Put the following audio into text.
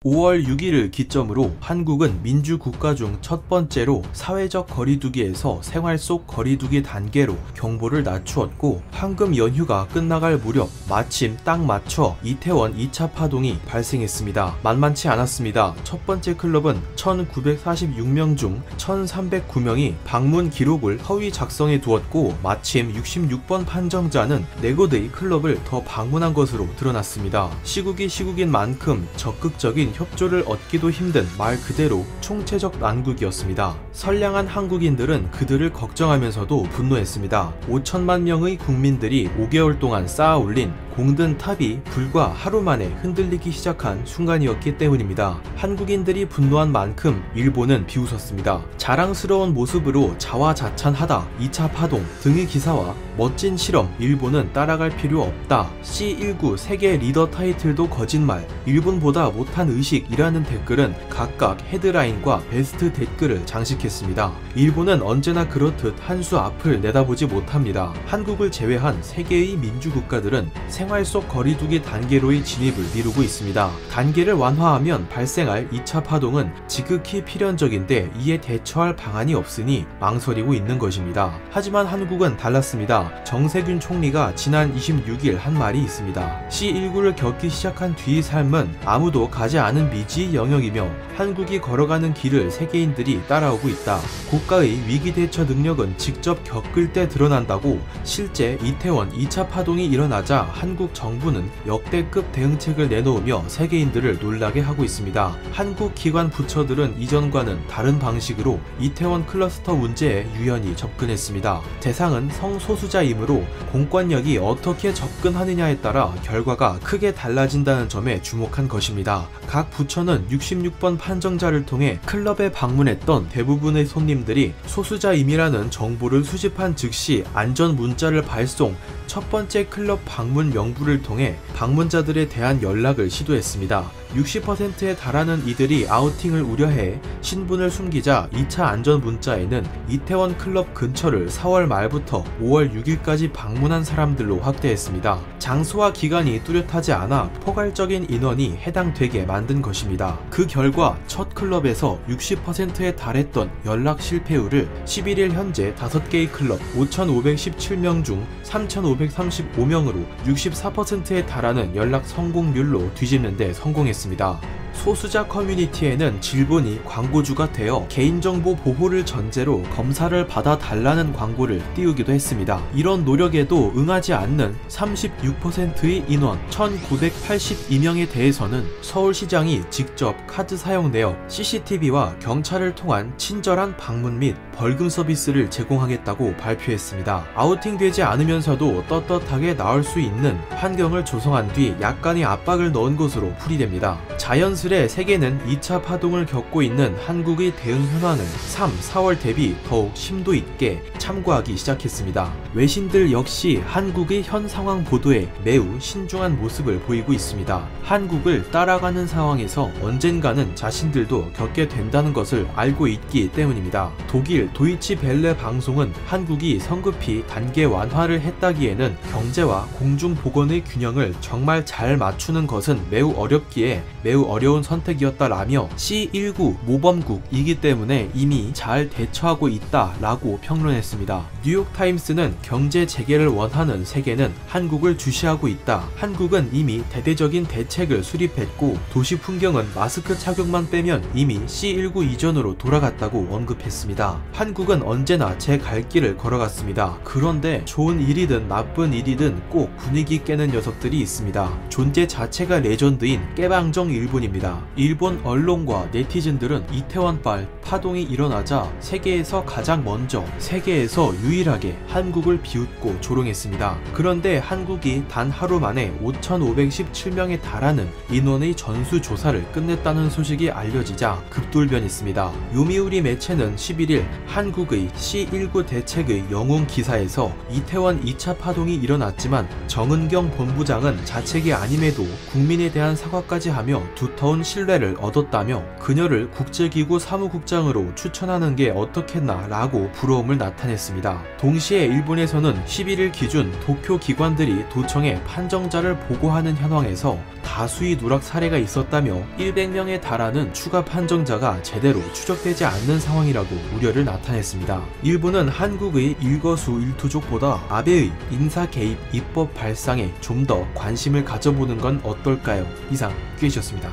5월 6일을 기점으로 한국은 민주국가 중 첫 번째로 사회적 거리두기에서 생활 속 거리두기 단계로 경보를 낮추었고, 황금 연휴가 끝나갈 무렵 마침 딱 맞춰 이태원 2차 파동이 발생했습니다. 만만치 않았습니다. 첫 번째 클럽은 1946명 중 1309명이 방문 기록을 허위 작성해 두었고, 마침 66번 판정자는 네고데이 클럽을 더 방문한 것으로 드러났습니다. 시국이 시국인 만큼 적극적인 협조를 얻기도 힘든 말 그대로 총체적 난국이었습니다. 선량한 한국인들은 그들을 걱정하면서도 분노했습니다. 5천만 명의 국민들이 5개월 동안 쌓아 올린 공든 탑이 불과 하루 만에 흔들리기 시작한 순간이었기 때문입니다. 한국인들이 분노한 만큼 일본은 비웃었습니다. 자랑스러운 모습으로 자화자찬하다 2차 파동 등의 기사와 멋진 실험, 일본은 따라갈 필요 없다, C19 세계 리더 타이틀도 거짓말, 일본보다 못한 의식이라는 댓글은 각각 헤드라인과 베스트 댓글을 장식했습니다. 일본은 언제나 그렇듯 한 수 앞을 내다보지 못합니다. 한국을 제외한 세계의 민주국가들은 생활 속 거리두기 단계로의 진입을 미루고 있습니다. 단계를 완화하면 발생할 2차 파동은 지극히 필연적인데 이에 대처할 방안이 없으니 망설이고 있는 것입니다. 하지만 한국은 달랐습니다. 정세균 총리가 지난 26일 한 말이 있습니다. C19를 겪기 시작한 뒤의 삶은 아무도 가지 않은 미지의 영역이며 한국이 걸어가는 길을 세계인들이 따라오고 있다. 국가의 위기 대처 능력은 직접 겪을 때 드러난다고. 실제 이태원 2차 파동이 일어나자 한국 정부는 역대급 대응책을 내놓으며 세계인들을 놀라게 하고 있습니다. 한국 기관 부처들은 이전과는 다른 방식으로 이태원 클러스터 문제에 유연히 접근했습니다. 대상은 성소수자이므로 공권력이 어떻게 접근하느냐에 따라 결과가 크게 달라진다는 점에 주목한 것입니다. 각 부처는 66번 판정자를 통해 클럽에 방문했던 대부분의 손님들이 소수자임이라는 정보를 수집한 즉시 안전 문자를 발송, 첫 번째 클럽 방문 명부를 통해 방문자들에 대한 연락을 시도했습니다. 60%에 달하는 이들이 아우팅을 우려해 신분을 숨기자 2차 안전 문자에는 이태원 클럽 근처를 4월 말부터 5월 6일까지 방문한 사람들로 확대했습니다. 장소와 기간이 뚜렷하지 않아 포괄적인 인원이 해당되게 만든 것입니다. 그 결과 첫 클럽에서 60%에 달했던 연락 실패율을 11일 현재 5개의 클럽 5,517명 중 3,535명으로 64%에 달하는 연락 성공률로 뒤집는 데 성공했습니다. 소수자 커뮤니티에는 질본이 광고주가 되어 개인정보 보호를 전제로 검사를 받아달라는 광고를 띄우기도 했습니다. 이런 노력에도 응하지 않는 36%의 인원 1982명에 대해서는 서울시장이 직접 카드 사용 내역, CCTV와 경찰을 통한 친절한 방문 및 벌금 서비스를 제공하겠다고 발표했습니다. 아우팅되지 않으면서도 떳떳하게 나올 수 있는 환경을 조성한 뒤 약간의 압박을 넣은 것으로 풀이됩니다. 자연스레 세계는 2차 파동을 겪고 있는 한국의 대응 현안을 3, 4월 대비 더욱 심도 있게 참고하기 시작했습니다. 외신들 역시 한국의 현 상황 보도에 매우 신중한 모습을 보이고 있습니다. 한국을 따라가는 상황에서 언젠가는 자신들도 겪게 된다는 것을 알고 있기 때문입니다. 독일 도이치 벨레 방송은 한국이 성급히 단계 완화를 했다기에는 경제와 공중보건의 균형을 정말 잘 맞추는 것은 매우 어렵기에 매우 어려운 선택이었다라며 C19 모범국이기 때문에 이미 잘 대처하고 있다라고 평론했습니다. 뉴욕타임스는 경제 재개를 원하는 세계는 한국을 주시하고 있다. 한국은 이미 대대적인 대책을 수립했고 도시 풍경은 마스크 착용만 빼면 이미 C19 이전으로 돌아갔다고 언급했습니다. 한국은 언제나 제 갈 길을 걸어갔습니다. 그런데 좋은 일이든 나쁜 일이든 꼭 분위기 깨는 녀석들이 있습니다. 존재 자체가 레전드인 깨방정 일본입니다. 일본 언론과 네티즌들은 이태원발 파동이 일어나자 세계에서 가장 먼저, 세계에서 유일하게 한국을 비웃고 조롱했습니다. 그런데 한국이 단 하루 만에 5,517명에 달하는 인원의 전수조사를 끝냈다는 소식이 알려지자 급돌변했습니다. 요미우리 매체는 11일 한국의 C19 대책의 영웅 기사에서 이태원 2차 파동이 일어났지만 정은경 본부장은 자책이 아님에도 국민에 대한 사과까지 하며 두터 두터운 신뢰를 얻었다며 그녀를 국제기구 사무국장으로 추천하는 게 어떻겠나 라고 부러움을 나타냈습니다. 동시에 일본에서는 11일 기준 도쿄 기관들이 도청에 판정자를 보고하는 현황에서 다수의 누락 사례가 있었다며 100명에 달하는 추가 판정자가 제대로 추적되지 않는 상황이라고 우려를 나타냈습니다. 일본은 한국의 일거수일투족보다 아베의 인사 개입 입법 발상에 좀 더 관심을 가져보는 건 어떨까요? 이상 퀴즈였습니다.